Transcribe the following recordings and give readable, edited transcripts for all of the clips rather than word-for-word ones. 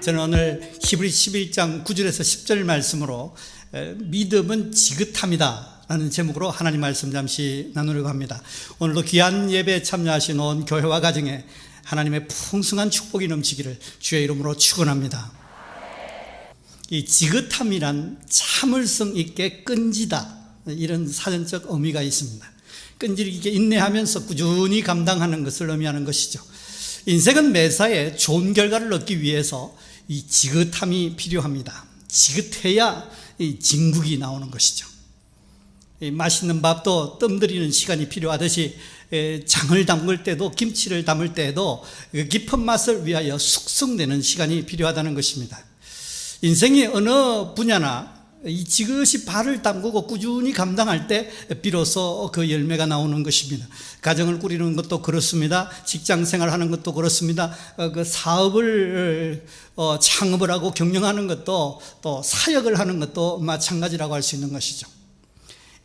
저는 오늘 히브리 11장 9절에서 10절 말씀으로 믿음은 지긋함이다 라는 제목으로 하나님 말씀 잠시 나누려고 합니다. 오늘도 귀한 예배에 참여하신 온 교회와 가정에 하나님의 풍성한 축복이 넘치기를 주의 이름으로 축원합니다. 이 지긋함이란 참을성 있게 끈지다, 이런 사전적 의미가 있습니다. 끈질 있게 인내하면서 꾸준히 감당하는 것을 의미하는 것이죠. 인생은 매사에 좋은 결과를 얻기 위해서 이 지긋함이 필요합니다. 지긋해야 이 진국이 나오는 것이죠. 이 맛있는 밥도 뜸 들이는 시간이 필요하듯이 장을 담글 때도, 김치를 담을 때도 깊은 맛을 위하여 숙성되는 시간이 필요하다는 것입니다. 인생이 어느 분야나 이 지그시 발을 담그고 꾸준히 감당할 때 비로소 그 열매가 나오는 것입니다. 가정을 꾸리는 것도 그렇습니다. 직장 생활하는 것도 그렇습니다. 그 사업을 창업을 하고 경영하는 것도, 또 사역을 하는 것도 마찬가지라고 할 수 있는 것이죠.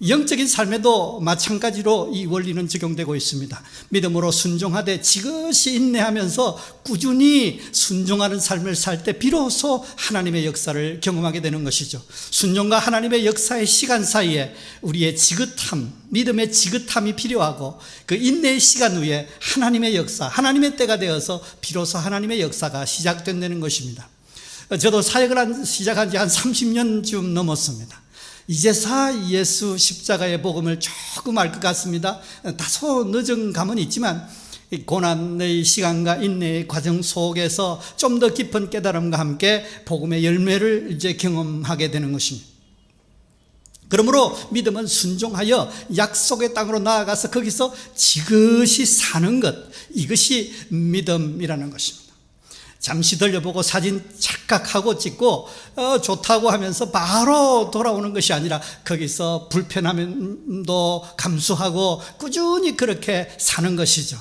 영적인 삶에도 마찬가지로 이 원리는 적용되고 있습니다. 믿음으로 순종하되 지그시 인내하면서 꾸준히 순종하는 삶을 살 때 비로소 하나님의 역사를 경험하게 되는 것이죠. 순종과 하나님의 역사의 시간 사이에 우리의 지긋함, 믿음의 지긋함이 필요하고 그 인내의 시간 후에 하나님의 역사, 하나님의 때가 되어서 비로소 하나님의 역사가 시작된다는 것입니다. 저도 사역을 시작한 지 한 30년쯤 넘었습니다. 이제사 예수 십자가의 복음을 조금 알 것 같습니다. 다소 늦은 감은 있지만 고난의 시간과 인내의 과정 속에서 좀 더 깊은 깨달음과 함께 복음의 열매를 이제 경험하게 되는 것입니다. 그러므로 믿음은 순종하여 약속의 땅으로 나아가서 거기서 지그시 사는 것, 이것이 믿음이라는 것입니다. 잠시 들려보고 사진 착각하고 찍고 좋다고 하면서 바로 돌아오는 것이 아니라 거기서 불편함도 감수하고 꾸준히 그렇게 사는 것이죠.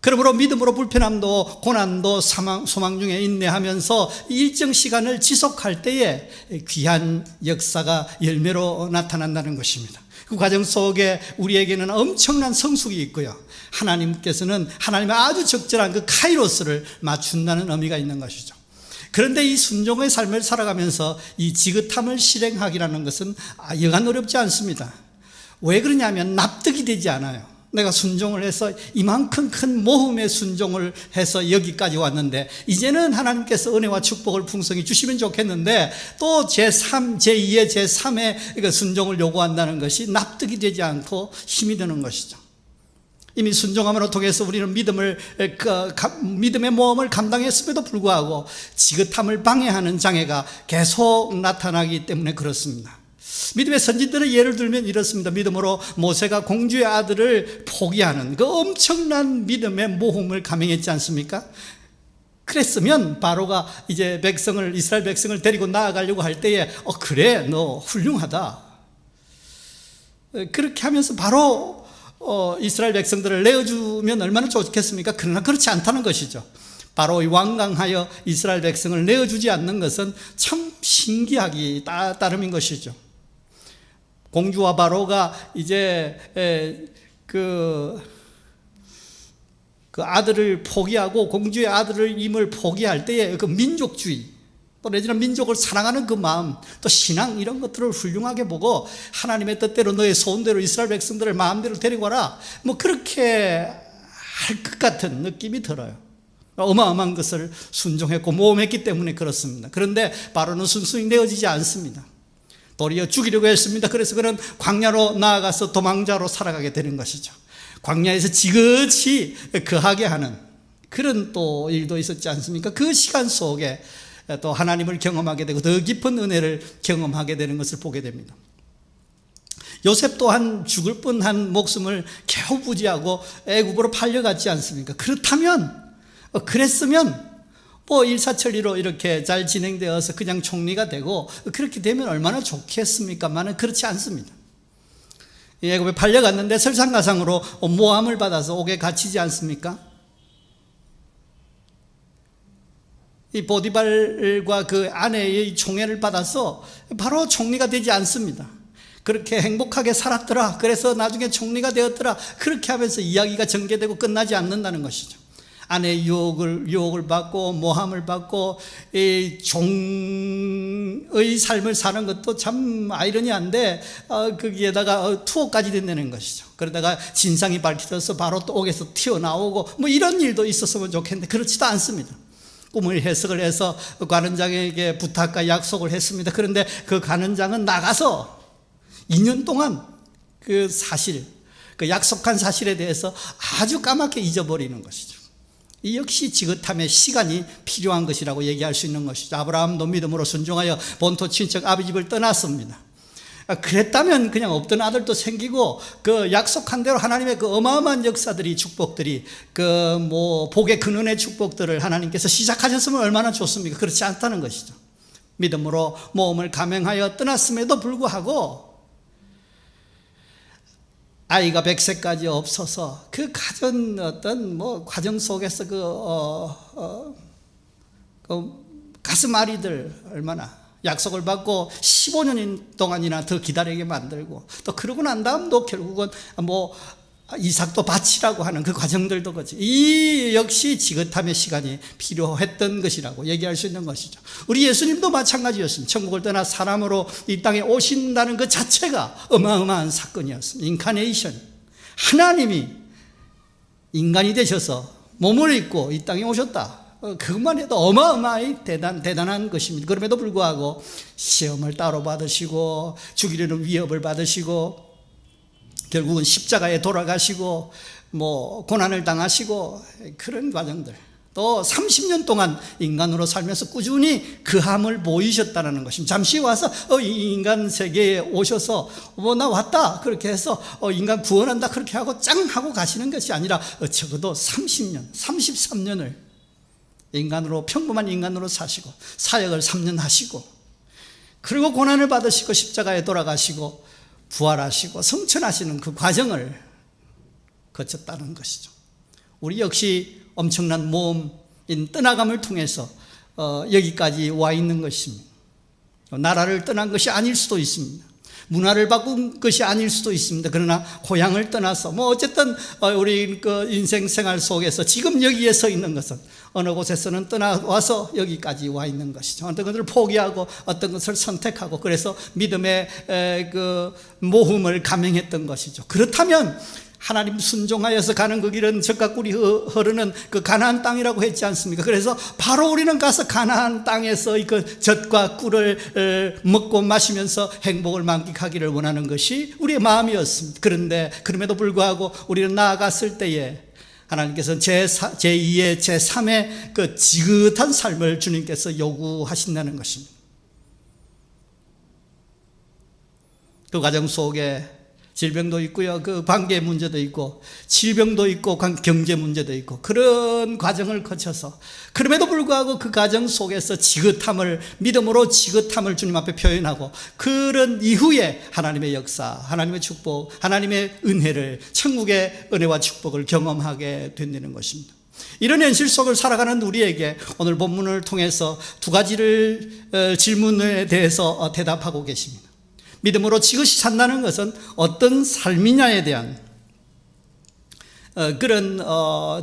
그러므로 믿음으로 불편함도 고난도 소망 중에 인내하면서 일정 시간을 지속할 때에 귀한 역사가 열매로 나타난다는 것입니다. 그 과정 속에 우리에게는 엄청난 성숙이 있고요, 하나님께서는 하나님의 아주 적절한 그 카이로스를 맞춘다는 의미가 있는 것이죠. 그런데 이 순종의 삶을 살아가면서 이 지긋함을 실행하기라는 것은 여간 어렵지 않습니다. 왜 그러냐면 납득이 되지 않아요. 내가 순종을 해서 이만큼 큰 모험의 순종을 해서 여기까지 왔는데 이제는 하나님께서 은혜와 축복을 풍성히 주시면 좋겠는데 또 제3, 제2의 제3의 순종을 요구한다는 것이 납득이 되지 않고 힘이 드는 것이죠. 이미 순종함으로 통해서 우리는 믿음의 모험을 감당했음에도 불구하고 지긋함을 방해하는 장애가 계속 나타나기 때문에 그렇습니다. 믿음의 선진들의 예를 들면 이렇습니다. 믿음으로 모세가 공주의 아들을 포기하는 그 엄청난 믿음의 모험을 감행했지 않습니까? 그랬으면 바로가 이제 이스라엘 백성을 데리고 나아가려고 할 때에 그래, 너 훌륭하다, 그렇게 하면서 바로 이스라엘 백성들을 내어주면 얼마나 좋겠습니까? 그러나 그렇지 않다는 것이죠. 바로 완강하여 이스라엘 백성을 내어주지 않는 것은 참 신기하기 따름인 것이죠. 공주와 바로가 이제 그 아들을 포기하고 공주의 아들임을 포기할 때에 그 민족주의, 또 내지는 민족을 사랑하는 그 마음, 또 신앙, 이런 것들을 훌륭하게 보고 하나님의 뜻대로 너의 소원대로 이스라엘 백성들을 마음대로 데리고 와라, 뭐 그렇게 할 것 같은 느낌이 들어요. 어마어마한 것을 순종했고 모험했기 때문에 그렇습니다. 그런데 바로는 순순히 내어지지 않습니다. 도리어 죽이려고 했습니다. 그래서 그는 광야로 나아가서 도망자로 살아가게 되는 것이죠. 광야에서 지그시 거하게 하는 그런 또 일도 있었지 않습니까? 그 시간 속에 또 하나님을 경험하게 되고 더 깊은 은혜를 경험하게 되는 것을 보게 됩니다. 요셉 또한 죽을 뻔한 목숨을 겨우 부지하고 애굽으로 팔려갔지 않습니까? 그랬으면 일사천리로 이렇게 잘 진행되어서 그냥 총리가 되고 그렇게 되면 얼마나 좋겠습니까만은 그렇지 않습니다. 애굽에 팔려갔는데 설상가상으로 모함을 받아서 옥에 갇히지 않습니까? 이 보디발과 그 아내의 총애를 받아서 바로 총리가 되지 않습니다. 그렇게 행복하게 살았더라, 그래서 나중에 총리가 되었더라, 그렇게 하면서 이야기가 전개되고 끝나지 않는다는 것이죠. 아내의 유혹을 받고 모함을 받고 이 종의 삶을 사는 것도 참 아이러니한데 거기에다가 투옥까지 된다는 것이죠. 그러다가 진상이 밝혀져서 바로 또 옥에서 튀어나오고 뭐 이런 일도 있었으면 좋겠는데 그렇지도 않습니다. 꿈을 해석을 해서 관원장에게 부탁과 약속을 했습니다. 그런데 그 관원장은 나가서 2년 동안 그 사실, 그 약속한 사실에 대해서 아주 까맣게 잊어버리는 것이죠. 이 역시 지긋함의 시간이 필요한 것이라고 얘기할 수 있는 것이죠. 아브라함도 믿음으로 순종하여 본토 친척 아비 집을 떠났습니다. 그랬다면 그냥 없던 아들도 생기고 그 약속한 대로 하나님의 그 어마어마한 역사들이, 축복들이, 그 뭐 복의 근원의 축복들을 하나님께서 시작하셨으면 얼마나 좋습니까? 그렇지 않다는 것이죠. 믿음으로 모험을 감행하여 떠났음에도 불구하고 아이가 100세까지 없어서 그 가진 어떤 뭐 과정 속에서 가슴앓이들 얼마나 약속을 받고 15년 동안이나 더 기다리게 만들고 또 그러고 난 다음도 결국은 뭐 이삭도 바치라고 하는 그 과정들도 그렇지. 이 역시 지긋함의 시간이 필요했던 것이라고 얘기할 수 있는 것이죠. 우리 예수님도 마찬가지였습니다. 천국을 떠나 사람으로 이 땅에 오신다는 그 자체가 어마어마한 사건이었습니다. 인카네이션. 하나님이 인간이 되셔서 몸을 입고 이 땅에 오셨다. 그것만 해도 어마어마히 대단한 것입니다. 그럼에도 불구하고 시험을 따로 받으시고 죽이려는 위협을 받으시고 결국은 십자가에 돌아가시고 뭐 고난을 당하시고 그런 과정들, 또 30년 동안 인간으로 살면서 꾸준히 그함을 보이셨다는 것입니다. 잠시 와서 이 인간 세계에 오셔서 나 왔다 그렇게 해서 인간 구원한다 그렇게 하고 짱 하고 가시는 것이 아니라 적어도 30년 33년을 인간으로, 평범한 인간으로 사시고 사역을 3년 하시고 그리고 고난을 받으시고 십자가에 돌아가시고 부활하시고 성천하시는 그 과정을 거쳤다는 것이죠. 우리 역시 엄청난 모험인 떠나감을 통해서 여기까지 와 있는 것입니다. 나라를 떠난 것이 아닐 수도 있습니다. 문화를 바꾼 것이 아닐 수도 있습니다. 그러나 고향을 떠나서 뭐 어쨌든 우리 그 인생 생활 속에서 지금 여기에 서 있는 것은 어느 곳에서는 떠나와서 여기까지 와 있는 것이죠. 어떤 것을 포기하고 어떤 것을 선택하고 그래서 믿음의 그 모험을 감행했던 것이죠. 그렇다면 하나님 순종하여서 가는 그 길은 젖과 꿀이 흐르는 그 가나안 땅이라고 했지 않습니까? 그래서 바로 우리는 가서 가나안 땅에서 그 젖과 꿀을 먹고 마시면서 행복을 만끽하기를 원하는 것이 우리의 마음이었습니다. 그런데 그럼에도 불구하고 우리는 나아갔을 때에 하나님께서는 제2의 제3의 그 지긋한 삶을 주님께서 요구하신다는 것입니다. 그 과정 속에 질병도 있고요. 그 관계 문제도 있고 질병도 있고 경제 문제도 있고 그런 과정을 거쳐서 그럼에도 불구하고 그 과정 속에서 지긋함을, 믿음으로 지긋함을 주님 앞에 표현하고 그런 이후에 하나님의 역사, 하나님의 축복, 하나님의 은혜를, 천국의 은혜와 축복을 경험하게 된다는 것입니다. 이런 현실 속을 살아가는 우리에게 오늘 본문을 통해서 두 가지를 질문에 대해서 대답하고 계십니다. 믿음으로 지그시 산다는 것은 어떤 삶이냐에 대한 그런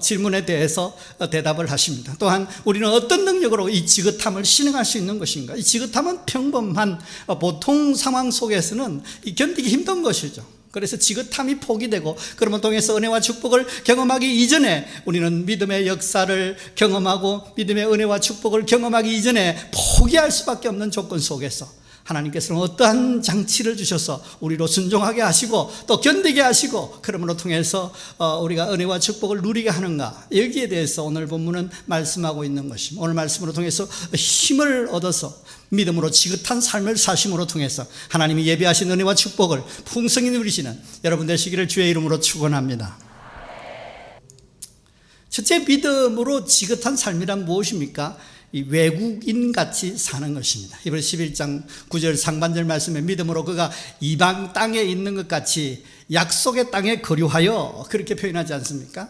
질문에 대해서 대답을 하십니다. 또한 우리는 어떤 능력으로 이 지긋함을 실행할 수 있는 것인가? 이 지긋함은 평범한 보통 상황 속에서는 견디기 힘든 것이죠. 그래서 지긋함이 포기되고 그러면 통해서 은혜와 축복을 경험하기 이전에 우리는 믿음의 역사를 경험하고 믿음의 은혜와 축복을 경험하기 이전에 포기할 수밖에 없는 조건 속에서 하나님께서는 어떠한 장치를 주셔서 우리로 순종하게 하시고 또 견디게 하시고 그러므로 통해서 우리가 은혜와 축복을 누리게 하는가, 여기에 대해서 오늘 본문은 말씀하고 있는 것입니다. 오늘 말씀으로 통해서 힘을 얻어서 믿음으로 지긋한 삶을 사심으로 통해서 하나님이 예비하신 은혜와 축복을 풍성히 누리시는 여러분 되시기를 주의 이름으로 축원합니다. 첫째, 믿음으로 지긋한 삶이란 무엇입니까? 이 외국인같이 사는 것입니다. 이번 11장 9절 상반절 말씀에 믿음으로 그가 이방 땅에 있는 것 같이 약속의 땅에 거류하여, 그렇게 표현하지 않습니까?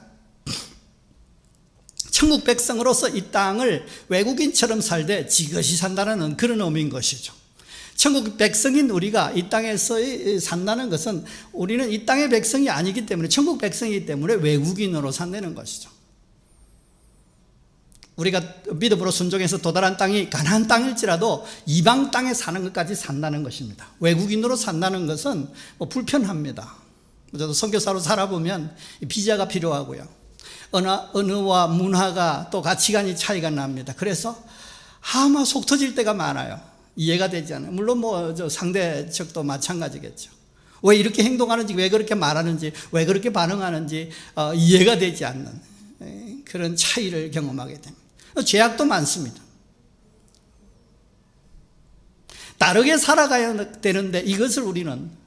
천국 백성으로서 이 땅을 외국인처럼 살되 지그시 산다는 그런 의미인 것이죠. 천국 백성인 우리가 이 땅에서 산다는 것은 우리는 이 땅의 백성이 아니기 때문에, 천국 백성이기 때문에 외국인으로 산다는 것이죠. 우리가 믿음으로 순종해서 도달한 땅이 가나안 땅일지라도 이방 땅에 사는 것까지 산다는 것입니다. 외국인으로 산다는 것은 불편합니다. 저도 선교사로 살아보면 비자가 필요하고요. 언어와 문화가 또 가치관이 차이가 납니다. 그래서 아마 속 터질 때가 많아요. 이해가 되지 않아요. 물론 저 상대측도 마찬가지겠죠. 왜 이렇게 행동하는지, 왜 그렇게 말하는지, 왜 그렇게 반응하는지 이해가 되지 않는 그런 차이를 경험하게 됩니다. 죄악도 많습니다. 다르게 살아가야 되는데 이것을 우리는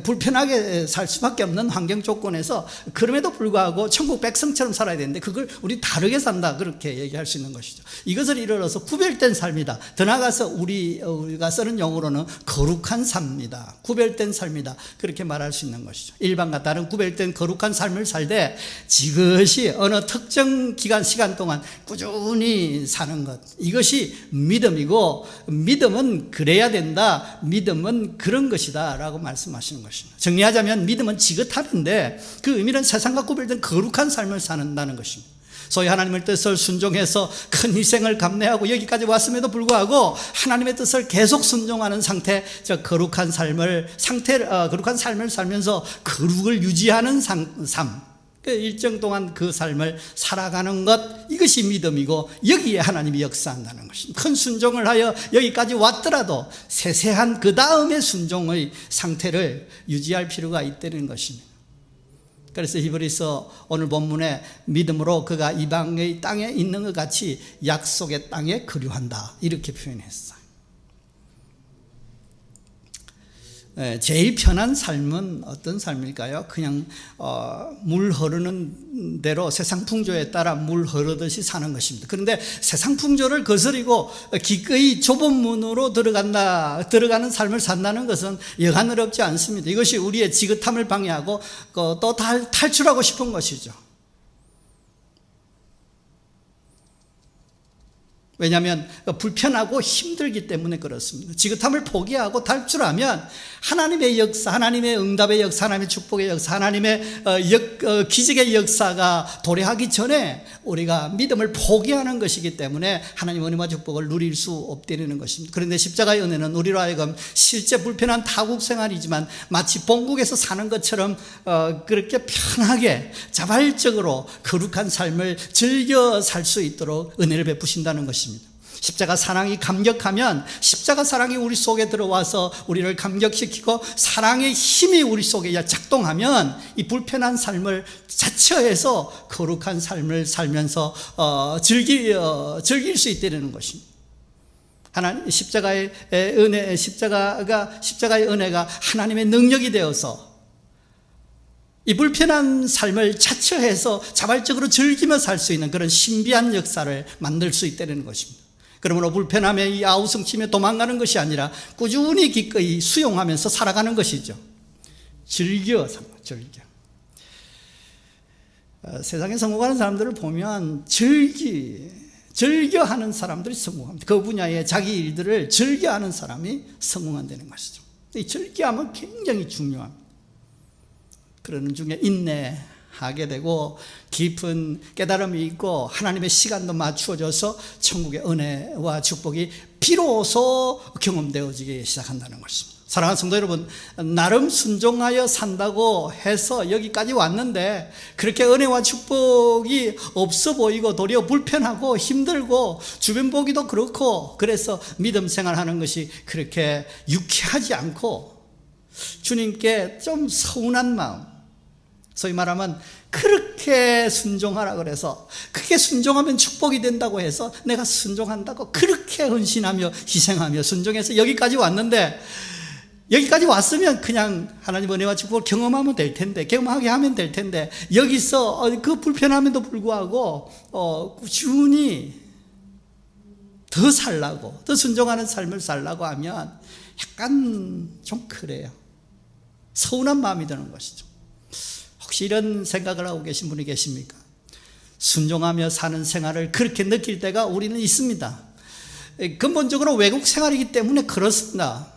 불편하게 살 수밖에 없는 환경 조건에서 그럼에도 불구하고 천국 백성처럼 살아야 되는데 그걸 우리 다르게 산다, 그렇게 얘기할 수 있는 것이죠. 이것을 이르러서 구별된 삶이다. 더 나아가서 우리가 쓰는 용어로는 거룩한 삶이다, 구별된 삶이다, 그렇게 말할 수 있는 것이죠. 일반과 다른 구별된 거룩한 삶을 살되 지그시 어느 특정 시간 동안 꾸준히 사는 것, 이것이 믿음이고, 믿음은 그래야 된다, 믿음은 그런 것이다 라고 말씀하시는 것입니다. 정리하자면 믿음은 지긋함인데 그 의미는 세상과 구별된 거룩한 삶을 사는다는 것입니다. 소위 하나님의 뜻을 순종해서 큰 희생을 감내하고 여기까지 왔음에도 불구하고 하나님의 뜻을 계속 순종하는 상태, 거룩한 삶을 살면서 거룩을 유지하는 삶, 일정 동안 그 삶을 살아가는 것, 이것이 믿음이고 여기에 하나님이 역사한다는 것입니다. 큰 순종을 하여 여기까지 왔더라도 세세한 그 다음의 순종의 상태를 유지할 필요가 있다는 것입니다. 그래서 히브리서 오늘 본문에 믿음으로 그가 이방의 땅에 있는 것 같이 약속의 땅에 거류한다, 이렇게 표현했어요. 제일 편한 삶은 어떤 삶일까요? 그냥 물 흐르는 대로 세상 풍조에 따라 물 흐르듯이 사는 것입니다. 그런데 세상 풍조를 거스리고 기꺼이 좁은 문으로 들어가는 삶을 산다는 것은 여간 어렵지 않습니다. 이것이 우리의 지긋함을 방해하고 또 탈출하고 싶은 것이죠. 왜냐하면 불편하고 힘들기 때문에 그렇습니다. 지긋함을 포기하고 탈출하면 하나님의 역사, 하나님의 응답의 역사, 하나님의 축복의 역사, 하나님의 기적의 역사가 도래하기 전에 우리가 믿음을 포기하는 것이기 때문에 하나님의 은혜와 축복을 누릴 수 없다는 것입니다. 그런데 십자가의 은혜는 우리로 하여금 실제 불편한 타국 생활이지만 마치 본국에서 사는 것처럼 그렇게 편하게 자발적으로 거룩한 삶을 즐겨 살 수 있도록 은혜를 베푸신다는 것입니다. 십자가 사랑이 감격하면 십자가 사랑이 우리 속에 들어와서 우리를 감격시키고 사랑의 힘이 우리 속에 작동하면 이 불편한 삶을 자처해서 거룩한 삶을 살면서 즐길 수 있다는 것입니다. 하나님 십자가의 은혜가 하나님의 능력이 되어서 이 불편한 삶을 자처해서 자발적으로 즐기며 살 수 있는 그런 신비한 역사를 만들 수 있다는 것입니다. 그러므로 불편함에 이 아우성치며 도망가는 것이 아니라 꾸준히 기꺼이 수용하면서 살아가는 것이죠. 즐겨. 세상에 성공하는 사람들을 보면 즐겨하는 사람들이 성공합니다. 그 분야의 자기 일들을 즐겨하는 사람이 성공한다는 것이죠. 이 즐겨함은 굉장히 중요합니다. 그러는 중에 인내하게 되고 깊은 깨달음이 있고 하나님의 시간도 맞추어져서 천국의 은혜와 축복이 비로소 경험되어지기 시작한다는 것입니다. 사랑하는 성도 여러분, 나름 순종하여 산다고 해서 여기까지 왔는데 그렇게 은혜와 축복이 없어 보이고 도리어 불편하고 힘들고 주변 보기도 그렇고 그래서 믿음 생활하는 것이 그렇게 유쾌하지 않고 주님께 좀 서운한 마음, 소위 말하면 그렇게 순종하라 그래서 그렇게 순종하면 축복이 된다고 해서 내가 순종한다고 그렇게 헌신하며 희생하며 순종해서 여기까지 왔는데 여기까지 왔으면 그냥 하나님 은혜와 축복을 경험하면 될 텐데 경험하게 하면 될 텐데 여기서 그 불편함에도 불구하고 꾸준히 더 살라고 더 순종하는 삶을 살라고 하면 약간 좀 그래요. 서운한 마음이 드는 것이죠. 혹시 이런 생각을 하고 계신 분이 계십니까? 순종하며 사는 생활을 그렇게 느낄 때가 우리는 있습니다. 근본적으로 외국 생활이기 때문에 그렇습니다.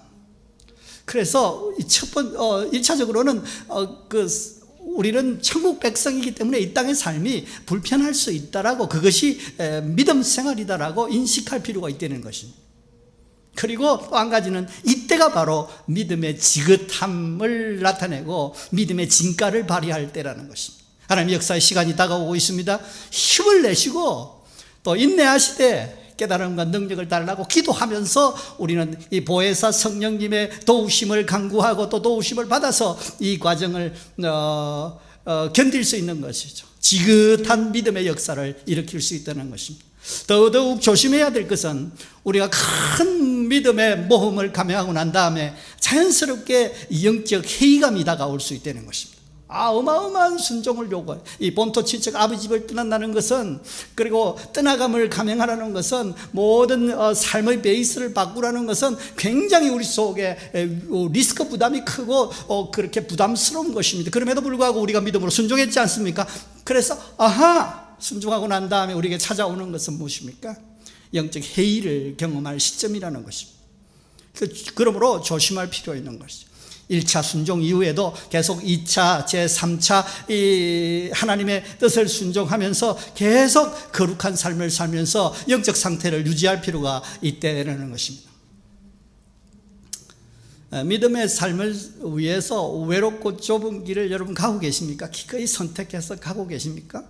그래서 1차적으로는 우리는 천국 백성이기 때문에 이 땅의 삶이 불편할 수 있다라고, 그것이 믿음 생활이다라고 인식할 필요가 있다는 것입니다. 그리고 또 한 가지는 이때가 바로 믿음의 지긋함을 나타내고 믿음의 진가를 발휘할 때라는 것입니다. 하나님의 역사의 시간이 다가오고 있습니다. 힘을 내시고 또 인내하시되 깨달음과 능력을 달라고 기도하면서 우리는 이 보혜사 성령님의 도우심을 간구하고 또 도우심을 받아서 이 과정을 견딜 수 있는 것이죠. 지긋한 믿음의 역사를 일으킬 수 있다는 것입니다. 더더욱 조심해야 될 것은 우리가 큰 믿음의 모험을 감행하고 난 다음에 자연스럽게 영적 회의감이 다가올 수 있다는 것입니다. 어마어마한 순종을 요구해요. 이 본토 친척 아버지 집을 떠난다는 것은, 그리고 떠나감을 감행하라는 것은, 모든 삶의 베이스를 바꾸라는 것은 굉장히 우리 속에 리스크 부담이 크고 그렇게 부담스러운 것입니다. 그럼에도 불구하고 우리가 믿음으로 순종했지 않습니까? 그래서 순종하고 난 다음에 우리에게 찾아오는 것은 무엇입니까? 영적 회의를 경험할 시점이라는 것입니다. 그러므로 조심할 필요가 있는 것이죠. 1차 순종 이후에도 계속 2차, 제3차 이 하나님의 뜻을 순종하면서 계속 거룩한 삶을 살면서 영적 상태를 유지할 필요가 있다는 것입니다. 믿음의 삶을 위해서 외롭고 좁은 길을 여러분 가고 계십니까? 기꺼이 선택해서 가고 계십니까?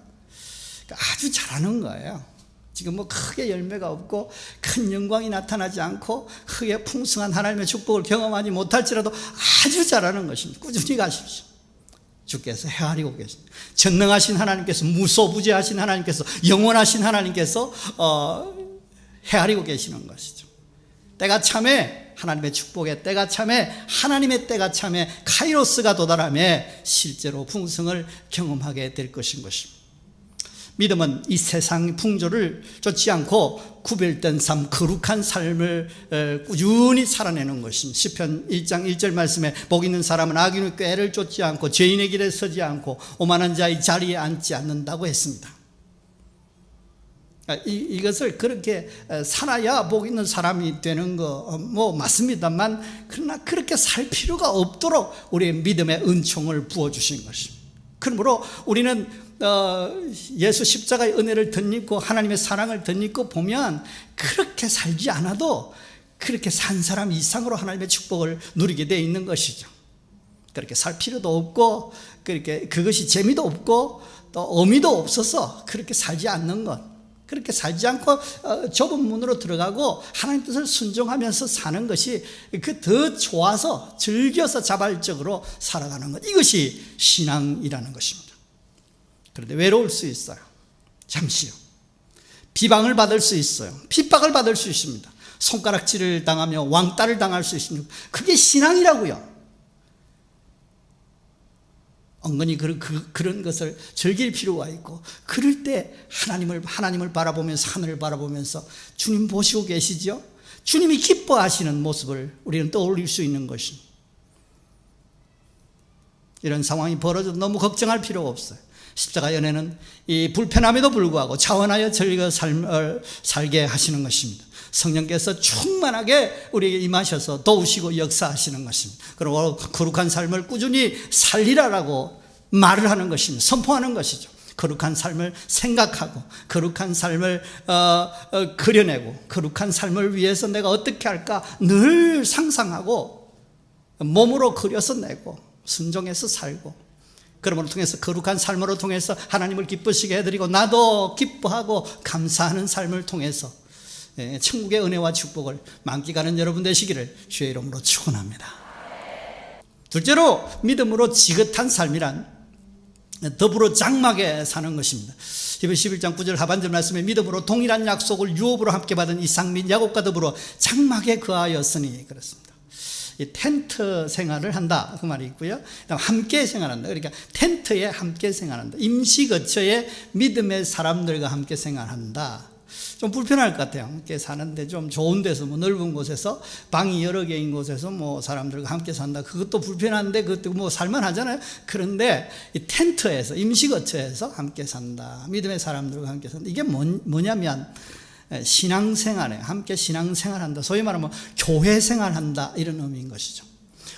아주 잘하는 거예요. 지금 크게 열매가 없고 큰 영광이 나타나지 않고 크게 풍성한 하나님의 축복을 경험하지 못할지라도 아주 잘하는 것입니다. 꾸준히 가십시오. 주께서 헤아리고 계십니다. 전능하신 하나님께서, 무소부재하신 하나님께서, 영원하신 하나님께서 헤아리고 계시는 것이죠. 때가 참에 하나님의 축복의 때가 참에, 하나님의 때가 참에 카이로스가 도달함에 실제로 풍성을 경험하게 될 것인 것입니다. 믿음은 이 세상 풍조를 쫓지 않고 구별된 삶, 거룩한 삶을 꾸준히 살아내는 것입니다. 시편 1장 1절 말씀에 복 있는 사람은 악인의 꾀를 쫓지 않고 죄인의 길에 서지 않고 오만한 자의 자리에 앉지 않는다고 했습니다. 이것을 그렇게 살아야 복 있는 사람이 되는 거 맞습니다만, 그러나 그렇게 살 필요가 없도록 우리의 믿음의 은총을 부어주신 것입니다. 그러므로 우리는 예수 십자가의 은혜를 덧입고 하나님의 사랑을 덧입고 보면 그렇게 살지 않아도 그렇게 산 사람 이상으로 하나님의 축복을 누리게 되어 있는 것이죠. 그렇게 살 필요도 없고 그것이 재미도 없고 또 의미도 없어서 그렇게 살지 않는 것, 그렇게 살지 않고 좁은 문으로 들어가고 하나님 뜻을 순종하면서 사는 것이 더 좋아서 즐겨서 자발적으로 살아가는 것, 이것이 신앙이라는 것입니다. 그런데 외로울 수 있어요. 잠시요. 비방을 받을 수 있어요. 핍박을 받을 수 있습니다. 손가락질을 당하며 왕따를 당할 수 있습니다. 그게 신앙이라고요. 은근히 그런 것을 즐길 필요가 있고, 그럴 때 하나님을 바라보면서, 하늘을 바라보면서 주님 보시고 계시죠? 주님이 기뻐하시는 모습을 우리는 떠올릴 수 있는 것입니다. 이런 상황이 벌어져도 너무 걱정할 필요가 없어요. 십자가 연애는 이 불편함에도 불구하고 자원하여 즐겨 살게 하시는 것입니다. 성령께서 충만하게 우리에게 임하셔서 도우시고 역사하시는 것입니다. 그리고 거룩한 삶을 꾸준히 살리라라고 말을 하는 것입니다. 선포하는 것이죠. 거룩한 삶을 생각하고 거룩한 삶을 그려내고 거룩한 삶을 위해서 내가 어떻게 할까 늘 상상하고 몸으로 그려서 내고 순종해서 살고, 그러므로 통해서 거룩한 삶으로 통해서 하나님을 기쁘시게 해드리고 나도 기뻐하고 감사하는 삶을 통해서 천국의 은혜와 축복을 만끽하는 여러분 되시기를 주의 이름으로 축원합니다. 둘째로 믿음으로 지긋한 삶이란 더불어 장막에 사는 것입니다. 히브리 11장 9절 하반절 말씀에 믿음으로 동일한 약속을 유업으로 함께 받은 이삭 및 야곱과 더불어 장막에 거하였으니 그렇습니다. 이 텐트 생활을 한다 그 말이 있고요. 함께 생활한다. 그러니까 텐트에 함께 생활한다. 임시 거처에 믿음의 사람들과 함께 생활한다. 좀 불편할 것 같아요. 함께 사는데 좀 좋은 데서 넓은 곳에서 방이 여러 개인 곳에서 사람들과 함께 산다. 그것도 불편한데 그것도 살만하잖아요. 그런데 이 텐트에서 임시 거처에서 함께 산다. 믿음의 사람들과 함께 산다. 이게 뭐냐면 신앙생활에 함께 신앙생활한다. 소위 말하면 교회 생활한다 이런 의미인 것이죠.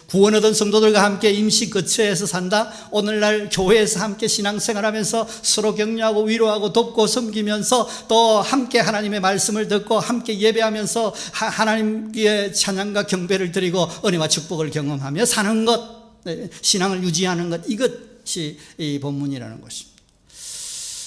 구원 얻은 성도들과 함께 임시 거처에서 산다. 오늘날 교회에서 함께 신앙생활하면서 서로 격려하고 위로하고 돕고 섬기면서 또 함께 하나님의 말씀을 듣고 함께 예배하면서 하나님께 찬양과 경배를 드리고 은혜와 축복을 경험하며 사는 것, 신앙을 유지하는 것, 이것이 이 본문이라는 것입니다.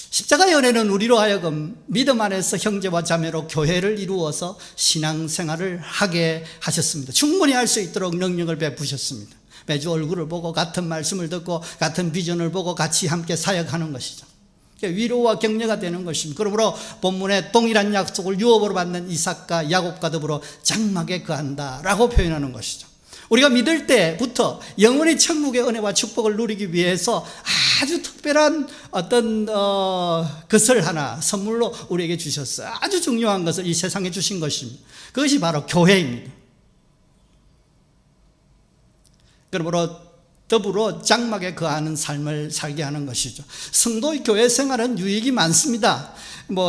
십자가의 은혜는 우리로 하여금 믿음 안에서 형제와 자매로 교회를 이루어서 신앙생활을 하게 하셨습니다. 충분히 할 수 있도록 능력을 베푸셨습니다. 매주 얼굴을 보고 같은 말씀을 듣고 같은 비전을 보고 같이 함께 사역하는 것이죠. 위로와 격려가 되는 것입니다. 그러므로 본문에 동일한 약속을 유업으로 받는 이삭과 야곱과 더불어 장막에 거한다라고 표현하는 것이죠. 우리가 믿을 때부터 영원히 천국의 은혜와 축복을 누리기 위해서 아주 특별한 어떤 것을 하나 선물로 우리에게 주셨어요. 아주 중요한 것을 이 세상에 주신 것입니다. 그것이 바로 교회입니다. 그러므로 더불어 장막에 거하는 삶을 살게 하는 것이죠. 성도의 교회 생활은 유익이 많습니다.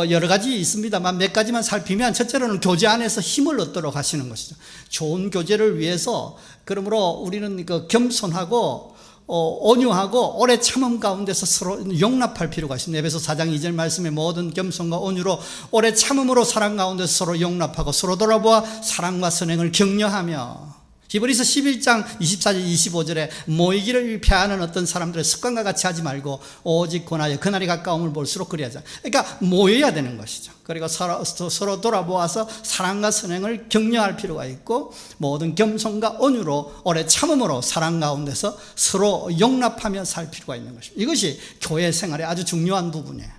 여러 가지 있습니다만 몇 가지만 살피면, 첫째로는 교제 안에서 힘을 얻도록 하시는 것이죠. 좋은 교제를 위해서 그러므로 우리는 겸손하고 온유하고 오래 참음 가운데서 서로 용납할 필요가 있습니다. 에베소 4장 2절 말씀에 모든 겸손과 온유로 오래 참음으로 사랑 가운데서 서로 용납하고 서로 돌아보아 사랑과 선행을 격려하며, 히브리서 11장 24절 25절에 모이기를 피하는 어떤 사람들의 습관과 같이 하지 말고 오직 권하여 그날이 가까움을 볼수록 그리하자. 그러니까 모여야 되는 것이죠. 그리고 서로 돌아보아서 사랑과 선행을 격려할 필요가 있고, 모든 겸손과 온유로 오래 참음으로 사랑 가운데서 서로 용납하며 살 필요가 있는 것입니다. 이것이 교회 생활의 아주 중요한 부분이에요.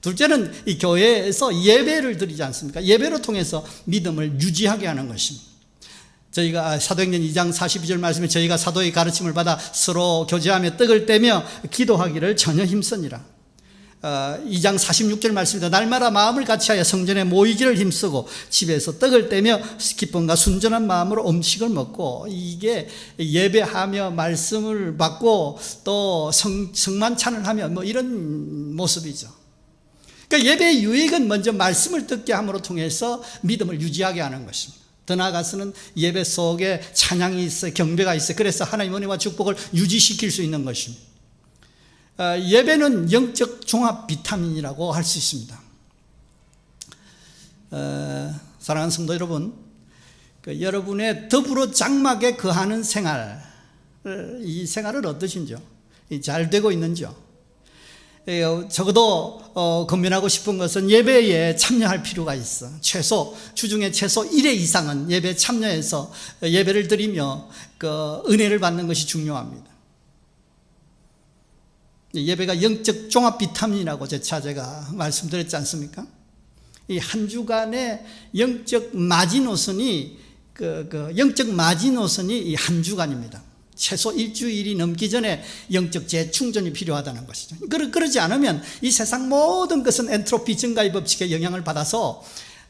둘째는 이 교회에서 예배를 드리지 않습니까? 예배를 통해서 믿음을 유지하게 하는 것입니다. 저희가 사도행전 2장 42절 말씀에 저희가 사도의 가르침을 받아 서로 교제하며 떡을 떼며 기도하기를 전혀 힘쓰니라. 2장 46절 말씀입니다. 날마다 마음을 같이하여 성전에 모이기를 힘쓰고 집에서 떡을 떼며 기쁨과 순전한 마음으로 음식을 먹고, 이게 예배하며 말씀을 받고 또 성만찬을 하며 이런 모습이죠. 그러니까 예배의 유익은 먼저 말씀을 듣게 함으로 통해서 믿음을 유지하게 하는 것입니다. 더 나아가서는 예배 속에 찬양이 있어, 경배가 있어. 그래서 하나님의 은혜와 축복을 유지시킬 수 있는 것입니다. 예배는 영적 종합 비타민이라고 할 수 있습니다. 사랑하는 성도 여러분, 여러분의 더불어 장막에 거하는 생활, 이 생활은 어떠신지요? 잘 되고 있는지요? 적어도 건면하고 싶은 것은 예배에 참여할 필요가 있어. 주중에 최소 1회 이상은 예배에 참여해서 예배를 드리며 은혜를 받는 것이 중요합니다. 예배가 영적 종합 비타민이라고 제가 말씀드렸지 않습니까? 이 한 주간의 영적 마지노선이 영적 마지노선이 이 한 주간입니다. 최소 일주일이 넘기 전에 영적 재충전이 필요하다는 것이죠. 그러지 않으면 이 세상 모든 것은 엔트로피 증가의 법칙에 영향을 받아서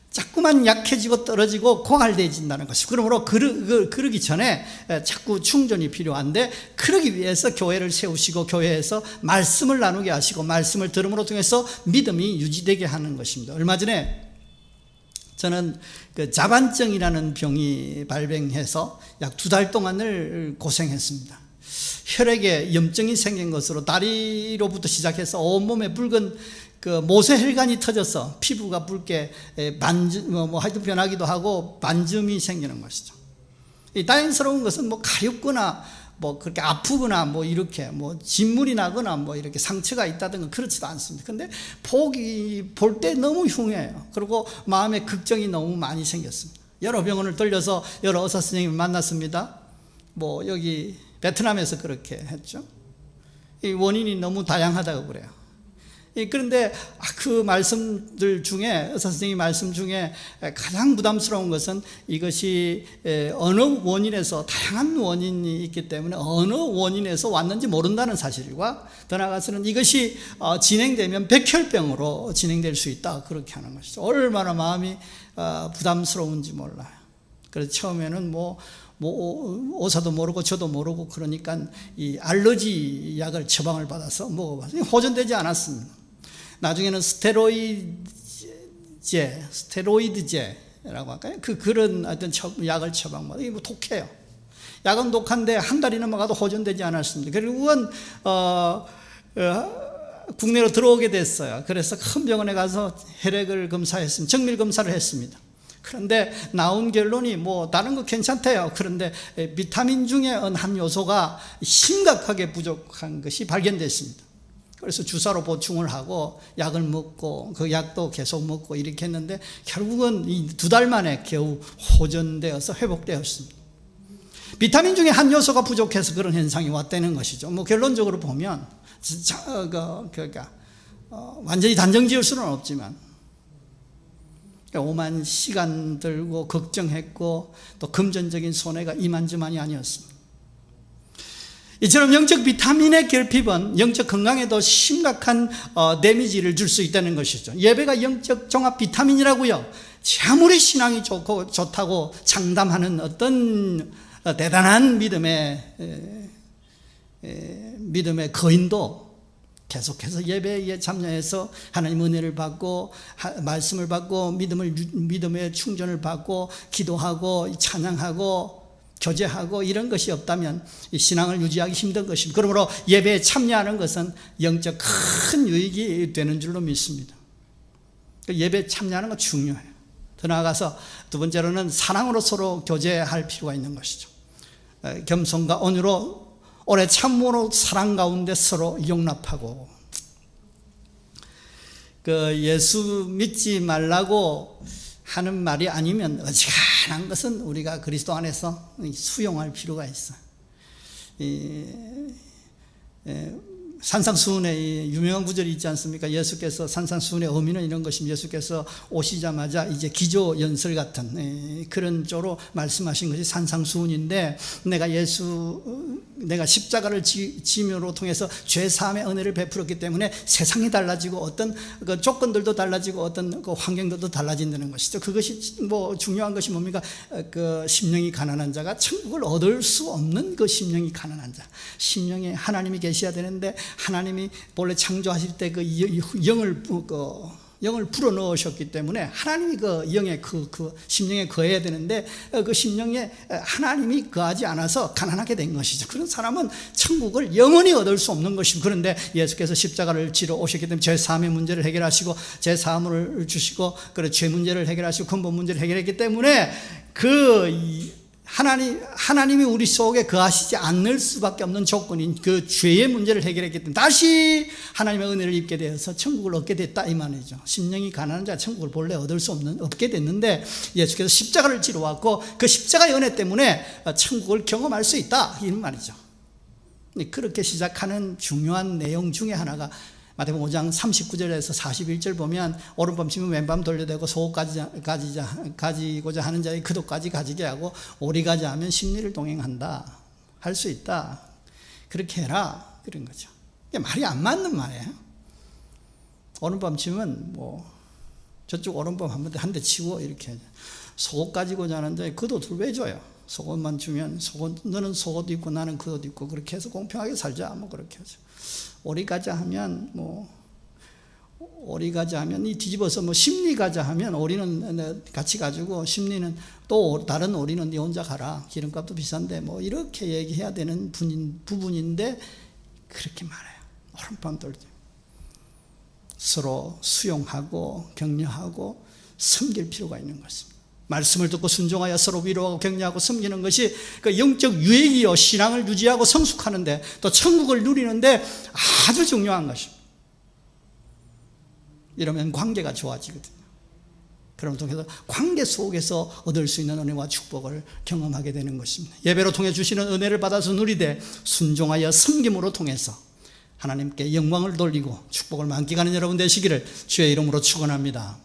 자꾸만 약해지고 떨어지고 고갈되어진다는 것이죠. 그러므로 그러기 전에 자꾸 충전이 필요한데, 그러기 위해서 교회를 세우시고 교회에서 말씀을 나누게 하시고 말씀을 들음으로 통해서 믿음이 유지되게 하는 것입니다. 얼마 전에 저는 자반증이라는 병이 발병해서 약 2달 동안을 고생했습니다. 혈액에 염증이 생긴 것으로 다리로부터 시작해서 온몸에 붉은 모세혈관이 터져서 피부가 붉게 하여튼 변하기도 하고 반점이 생기는 것이죠. 이 다행스러운 것은 가렵거나 그렇게 아프거나 이렇게 진물이 나거나 이렇게 상처가 있다든가 그렇지도 않습니다. 근데 볼 때 너무 흉해요. 그리고 마음에 걱정이 너무 많이 생겼습니다. 여러 병원을 돌려서 여러 의사 선생님을 만났습니다. 여기 베트남에서 그렇게 했죠. 이 원인이 너무 다양하다고 그래요. 그런데 그 말씀들 중에, 의사 선생님 말씀 중에 가장 부담스러운 것은 이것이 어느 원인에서, 다양한 원인이 있기 때문에 어느 원인에서 왔는지 모른다는 사실과, 더 나아가서는 이것이 진행되면 백혈병으로 진행될 수 있다, 그렇게 하는 것이죠. 얼마나 마음이 부담스러운지 몰라요. 그래서 처음에는 의사도 모르고 저도 모르고 그러니까 이 알러지 약을 처방을 받아서 먹어봤어요. 호전되지 않았습니다. 나중에는 스테로이드제라고 할까요? 그런 어떤 약을 처방받아. 이게 독해요. 약은 독한데 한 달이 넘어가도 호전되지 않았습니다. 결국은 국내로 들어오게 됐어요. 그래서 큰 병원에 가서 혈액을 검사했습니다. 정밀 검사를 했습니다. 그런데 나온 결론이 뭐 다른 거 괜찮대요. 그런데 비타민 중에 한 요소가 심각하게 부족한 것이 발견됐습니다. 그래서 주사로 보충을 하고 약을 먹고 그 약도 계속 먹고 이렇게 했는데 결국은 이 2달 만에 겨우 호전되어서 회복되었습니다. 비타민 중에 한 요소가 부족해서 그런 현상이 왔다는 것이죠. 뭐 결론적으로 보면 그러니까 완전히 단정 지을 수는 없지만 오만 시간 들고 걱정했고 또 금전적인 손해가 이만저만이 아니었습니다. 이처럼 영적 비타민의 결핍은 영적 건강에도 심각한 데미지를 줄 수 있다는 것이죠. 예배가 영적 종합 비타민이라고요. 아무리 신앙이 좋다고 장담하는 어떤 대단한 믿음의 거인도 계속해서 예배에 참여해서 하나님 은혜를 받고 말씀을 받고 믿음의 충전을 받고 기도하고 찬양하고 교제하고 이런 것이 없다면 이 신앙을 유지하기 힘든 것입니다. 그러므로 예배에 참여하는 것은 영적 큰 유익이 되는 줄로 믿습니다. 예배에 참여하는 건 중요해요. 더 나아가서 두 번째로는 사랑으로 서로 교제할 필요가 있는 것이죠. 겸손과 온유로 오래 참으로 사랑 가운데 서로 용납하고 예수 믿지 말라고 하는 말이 아니면 어지간한 것은 우리가 그리스도 안에서 수용할 필요가 있어요. 산상수훈의 유명한 구절이 있지 않습니까? 예수께서 산상수훈의 의미는 이런 것입니다. 예수께서 오시자마자 이제 기조연설 같은 그런 쪽으로 말씀하신 것이 산상수훈인데 내가 십자가를 지심으로 통해서 죄사함의 은혜를 베풀었기 때문에 세상이 달라지고 어떤 그 조건들도 달라지고 어떤 그 환경들도 달라진다는 것이죠. 그것이 뭐 중요한 것이 뭡니까? 그 심령이 가난한 자가 천국을 얻을 수 없는 그 심령이 가난한 자. 심령에 하나님이 계셔야 되는데 하나님이 본래 창조하실 때 그 영을 불어 넣으셨기 때문에 하나님이 그 영의 그 심령에 거해야 되는데 그 심령에 하나님이 거하지 않아서 가난하게 된 것이죠. 그런 사람은 천국을 영원히 얻을 수 없는 것입니다. 그런데 예수께서 십자가를 지러 오셨기 때문에 죄 사함의 문제를 해결하시고 죄 사함을 주시고 죄 문제를 해결하시고 근본 문제를 해결했기 때문에 하나님이 우리 속에 거하시지 않을 수밖에 없는 조건인 그 죄의 문제를 해결했기 때문에 다시 하나님의 은혜를 입게 되어서 천국을 얻게 됐다 이 말이죠. 심령이 가난한 자가 천국을 본래 얻을 수 없게 됐는데 예수께서 십자가를 지러 왔고 그 십자가의 은혜 때문에 천국을 경험할 수 있다 이런 말이죠. 그렇게 시작하는 중요한 내용 중에 하나가 마태복음 5장 39절에서 41절 보면 오른밤 치면 왼밤 돌려대고 소 가지고자 하는 자의 그도까지 가지게 하고 오리가지 하면 심리를 동행한다 할 수 있다 그렇게 해라 그런 거죠. 이게 말이 안 맞는 말이에요. 오른밤 치면 뭐 저쪽 오른밤 한 대 치고 이렇게 속옷 가지고자 하는 자의 그도를 왜 줘요? 속옷만 주면 너는 속옷도 입고 나는 그옷도 입고 그렇게 해서 공평하게 살자 뭐 그렇게 하죠. 오리가자 하면 이 뒤집어서 심리가자 하면 오리는 같이 가지고 심리는 또 다른 오리는 네 혼자 가라 기름값도 비싼데 뭐 이렇게 얘기해야 되는 부분인데 그렇게 말해요. 오른밤 돌죠. 서로 수용하고 격려하고 섬길 필요가 있는 것입니다. 말씀을 듣고 순종하여 서로 위로하고 격려하고 섬기는 것이 그 영적 유익이요 신앙을 유지하고 성숙하는데 또 천국을 누리는데 아주 중요한 것입니다. 이러면 관계가 좋아지거든요. 그런 통해서 관계 속에서 얻을 수 있는 은혜와 축복을 경험하게 되는 것입니다. 예배로 통해 주시는 은혜를 받아서 누리되 순종하여 섬김으로 통해서 하나님께 영광을 돌리고 축복을 만끽하는 여러분 되시기를 주의 이름으로 축원합니다.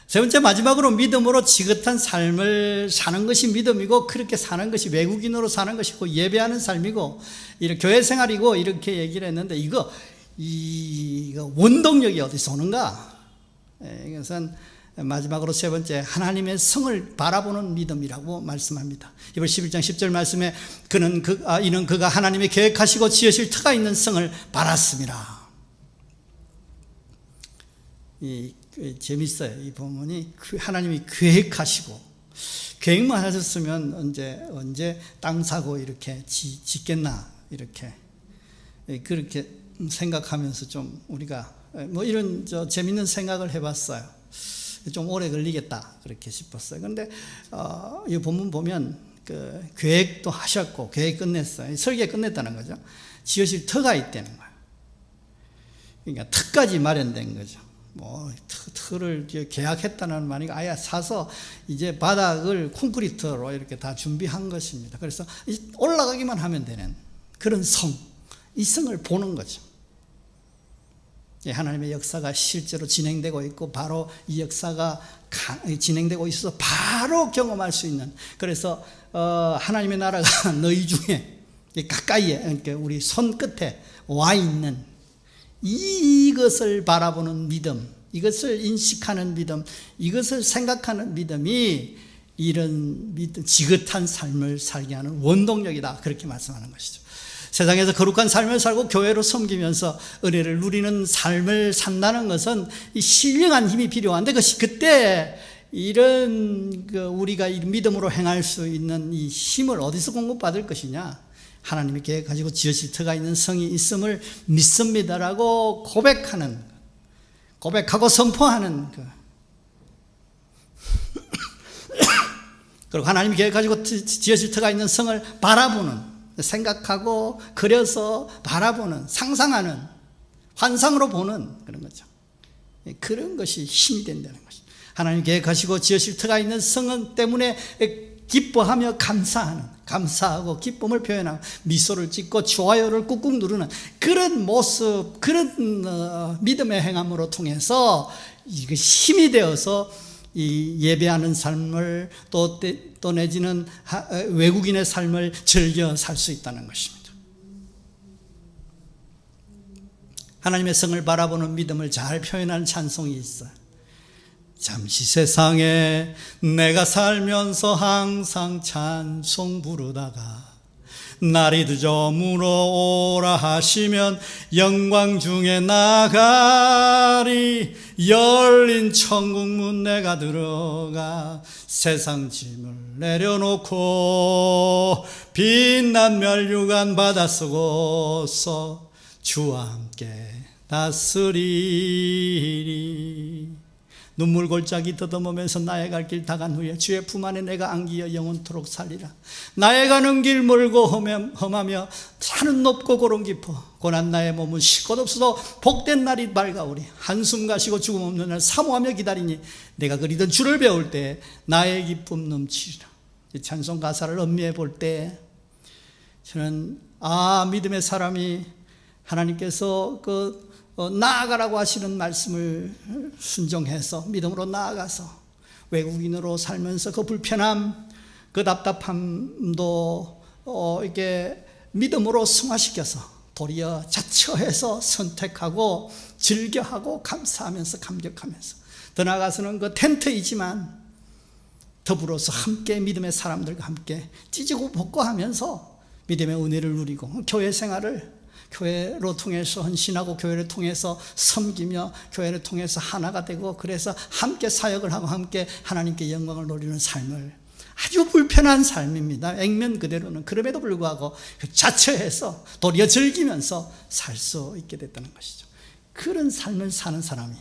세 번째 마지막으로 믿음으로 지긋한 삶을 사는 것이 믿음이고 그렇게 사는 것이 외국인으로 사는 것이고 예배하는 삶이고 이렇게 교회 생활이고 이렇게 얘기를 했는데 이거 원동력이 어디서 오는가? 이것은 마지막으로 세 번째 하나님의 성을 바라보는 믿음이라고 말씀합니다. 이번 11장 10절 말씀에 이는 그가 하나님이 계획하시고 지으실 터가 있는 성을 바랐습니다. 재밌어요. 이 부분이 하나님이 계획하시고 계획만 하셨으면 언제 땅 사고 이렇게 짓겠나 이렇게 그렇게 생각하면서 좀 우리가 뭐 이런 재밌는 생각을 해봤어요. 좀 오래 걸리겠다 그렇게 싶었어요. 그런데 이 본문 보면 그 계획도 하셨고 계획 끝냈어요. 설계 끝냈다는 거죠. 지으실 터가 있다는 거예요. 그러니까 터까지 마련된 거죠. 뭐 터를 계약했다는 말이 아예 사서 이제 바닥을 콘크리트로 이렇게 다 준비한 것입니다. 그래서 올라가기만 하면 되는 그런 이 성을 보는 거죠. 하나님의 역사가 실제로 진행되고 있고 바로 이 역사가 진행되고 있어서 바로 경험할 수 있는, 그래서 하나님의 나라가 너희 중에 가까이에, 그러니까 우리 손끝에 와 있는 이것을 바라보는 믿음, 이것을 인식하는 믿음, 이것을 생각하는 믿음이 이런 지긋한 삶을 살게 하는 원동력이다, 그렇게 말씀하는 것이죠. 세상에서 거룩한 삶을 살고 교회로 섬기면서 은혜를 누리는 삶을 산다는 것은 이 신령한 힘이 필요한데, 그때 이런 우리가 믿음으로 행할 수 있는 이 힘을 어디서 공급받을 것이냐? 하나님이 계획 가지고 지으실 터가 있는 성이 있음을 믿습니다라고 고백하고 선포하는 그리고 하나님이 계획 가지고 지으실 터가 있는 성을 바라보는, 생각하고 그려서 바라보는, 상상하는, 환상으로 보는 그런 거죠. 그런 것이 힘이 된다는 것이죠. 하나님 계획하시고 지으실 터가 있는 성 때문에 기뻐하며 감사하고 기쁨을 표현하고 미소를 짓고 좋아요를 꾹꾹 누르는 그런 모습, 그런 믿음의 행함으로 통해서 이게 힘이 되어서 이 예배하는 삶을 또 내지는 외국인의 삶을 즐겨 살 수 있다는 것입니다. 하나님의 성을 바라보는 믿음을 잘 표현하는 찬송이 있어요. 잠시 세상에 내가 살면서 항상 찬송 부르다가 날이 늦어 물어오라 하시면 영광 중에 나가리. 열린 천국문 내가 들어가 세상 짐을 내려놓고 빛난 멸류관 바다 쓰고서 주와 함께 다스리리. 눈물 골짜기 더듬으면서 나의 갈 길 다 간 후에 주의 품 안에 내가 안기어 영원토록 살리라. 나의 가는 길 멀고 험하며 산은 높고 고름 깊어 고난 나의 몸은 쉴 것 없어도 복된 날이 밝아오리. 한숨 가시고 죽음 없는 날 사모하며 기다리니 내가 그리던 주를 배울 때 나의 기쁨 넘치리라. 이 찬송 가사를 음미해 볼 때 저는 믿음의 사람이 하나님께서 나아가라고 하시는 말씀을 순종해서 믿음으로 나아가서 외국인으로 살면서 그 불편함, 그 답답함도 이렇게 믿음으로 승화시켜서 도리어 자처해서 선택하고 즐겨하고 감사하면서 감격하면서 더 나아가서는 그 텐트이지만 더불어서 함께 믿음의 사람들과 함께 찢고 벗고 하면서 믿음의 은혜를 누리고 교회 생활을 교회로 통해서 헌신하고 교회를 통해서 섬기며 교회를 통해서 하나가 되고 그래서 함께 사역을 하고 함께 하나님께 영광을 돌리는 삶을, 아주 불편한 삶입니다. 액면 그대로는. 그럼에도 불구하고 자처해서 도리어 즐기면서 살 수 있게 됐다는 것이죠. 그런 삶을 사는 사람이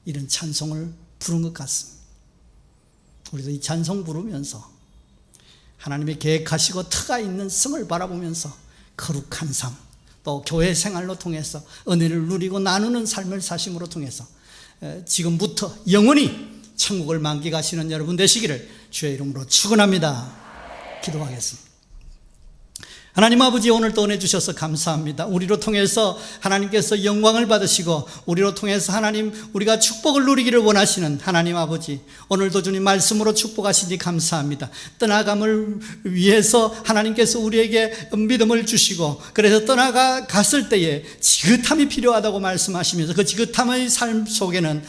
이런 찬송을 부른 것 같습니다. 우리도 이 찬송 부르면서 하나님의 계획하시고 터가 있는 성을 바라보면서 거룩한 삶, 또 교회 생활로 통해서 은혜를 누리고 나누는 삶을 사심으로 통해서 지금부터 영원히 천국을 만끽하시는 여러분 되시기를 주의 이름으로 축원합니다. 기도하겠습니다. 하나님 아버지, 오늘 또 은혜 주셔서 감사합니다. 우리로 통해서 하나님께서 영광을 받으시고 우리로 통해서 하나님 우리가 축복을 누리기를 원하시는 하나님 아버지, 오늘도 주님 말씀으로 축복하시니 감사합니다. 떠나감을 위해서 하나님께서 우리에게 믿음을 주시고 그래서 떠나갔을 때에 지긋함이 필요하다고 말씀하시면서 그 지긋함의 삶 속에는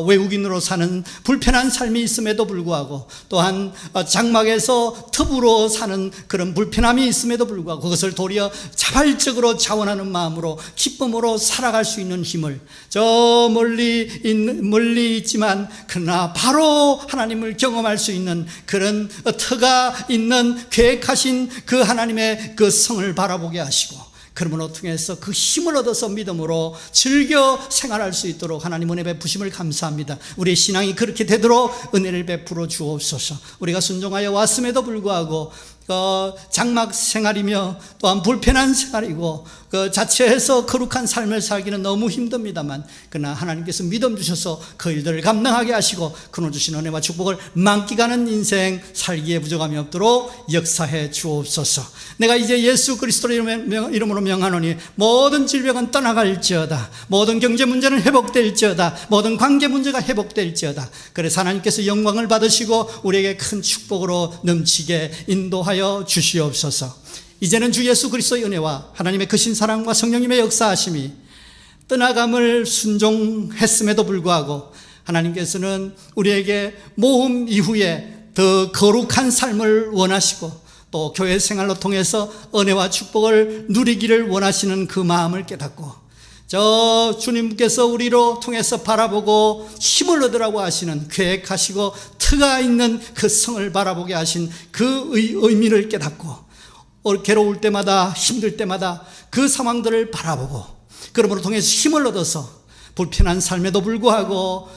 외국인으로 사는 불편한 삶이 있음에도 불구하고 또한 장막에서 톱으로 사는 그런 불편함이 있음에도 불구하고 기뻐하고 그것을 도리어 자발적으로 자원하는 마음으로 기쁨으로 살아갈 수 있는 힘을, 저 멀리 있지만 그러나 바로 하나님을 경험할 수 있는 그런 터가 있는 계획하신 그 하나님의 그 성을 바라보게 하시고, 그러므로 통해서 그 힘을 얻어서 믿음으로 즐겨 생활할 수 있도록 하나님 은혜 베푸심을 감사합니다. 우리의 신앙이 그렇게 되도록 은혜를 베풀어 주옵소서. 우리가 순종하여 왔음에도 불구하고 장막 생활이며 또한 불편한 생활이고 그 자체에서 거룩한 삶을 살기는 너무 힘듭니다만, 그러나 하나님께서 믿음 주셔서 그 일들을 감당하게 하시고 그노 주신 은혜와 축복을 만끽하는 인생 살기에 부족함이 없도록 역사해 주옵소서. 내가 이제 예수 그리스도의 이름으로 명하노니 모든 질병은 떠나갈지어다, 모든 경제 문제는 회복될지어다, 모든 관계 문제가 회복될지어다. 그래서 하나님께서 영광을 받으시고 우리에게 큰 축복으로 넘치게 인도하여 주시옵소서. 이제는 주 예수 그리스도의 은혜와 하나님의 크신 사랑과 성령님의 역사하심이 떠나감을 순종했음에도 불구하고 하나님께서는 우리에게 모험 이후에 더 거룩한 삶을 원하시고 또 교회 생활로 통해서 은혜와 축복을 누리기를 원하시는 그 마음을 깨닫고, 저 주님께서 우리로 통해서 바라보고 힘을 얻으라고 하시는, 계획하시고 터가 있는 그 성을 바라보게 하신 그 의미를 깨닫고, 괴로울 때마다 힘들 때마다 그 상황들을 바라보고 그러므로 통해서 힘을 얻어서 불편한 삶에도 불구하고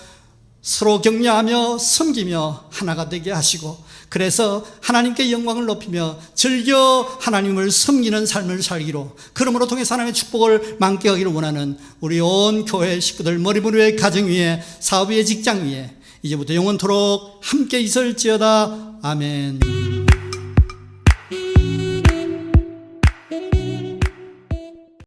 서로 격려하며 섬기며 하나가 되게 하시고, 그래서 하나님께 영광을 높이며 즐겨 하나님을 섬기는 삶을 살기로, 그러므로 통해서 하나님의 축복을 만끽하기를 원하는 우리 온 교회 식구들, 머리물 위에, 가정 위에, 사업 위에, 직장 위에 이제부터 영원토록 함께 있을지어다. 아멘.